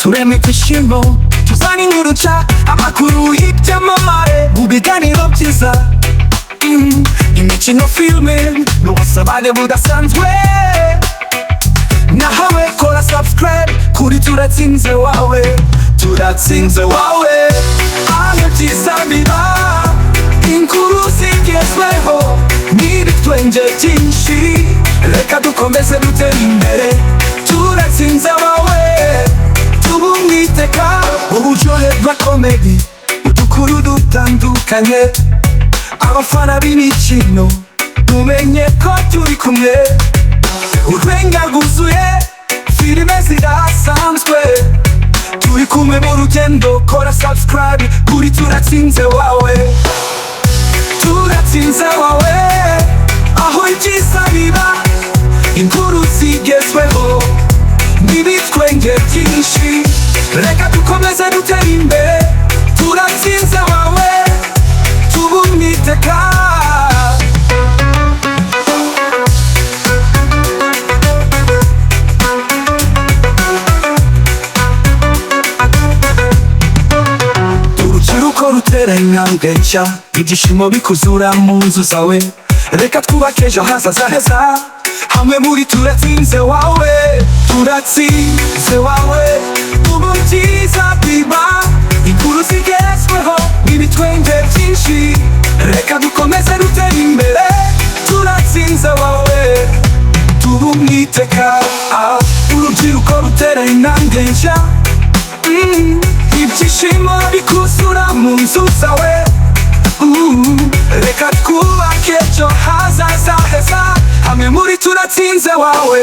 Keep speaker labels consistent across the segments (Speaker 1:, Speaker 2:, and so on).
Speaker 1: tureme ibyishimo tuzane inkuru nshya amakuru y'ibyamamare mu biganiro byiza imikino filime n'ubusabane budasanzwe nahawe kora subscribe kuri turatsinze wawe turatsinze wawe aho byiza biba inkuru zigezweho n'ibitwenge byinshi reka dukomeze dutere imbere turatsinze wawe tubumwiteka uburyohe bwa komedi udukuru dutandukanye abafana b'imikino tumenye ko turi kumwe urwenga rwuzuye filime zidasanzwe turi kumwe mu rugendo kora subscribe kuri turatsinze wawe turatsinze wawe aho ibyiza biba inkuru zigezweho n'ibitwenge byinshi reka dukomeze dutere imbere turatsinze wawe tubumwiteka urubyiruko rutera intambwe nshya ibyishimo bikuzura mu nzu zawe reka twubake ejo hazaza heza hamwe muri turatsinze wawe turatsinze wawe ubu byiza biba inkuru zigezweho n'ibitwenge byinshi reka dukomeze dutere imbere turatsinze wawe tubumwiteka urubyiruko rutera intambwe nshya ibyishimo bikuzura mu nzu zawe reka twubake ejo hazaza heza hamwe muri turatsinze wawe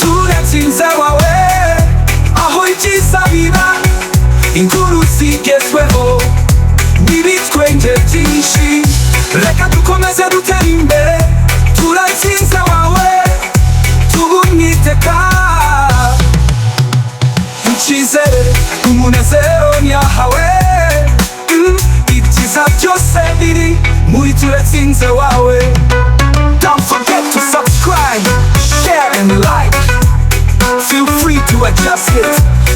Speaker 1: turatsinze wawe aho ibyiza biba inkuru zigezweho n'ibitwenge byinshi reka dukomeze dutere imbere turatsinze wawe tubumwiteka icyizere umunezero nyahawe ibyiza byose biri muri turatsinze wawe. Don't forget to subscribe, share and like. Feel free to adjust it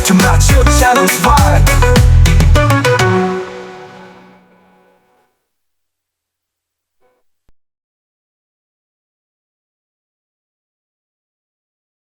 Speaker 1: to match your channel's vibe.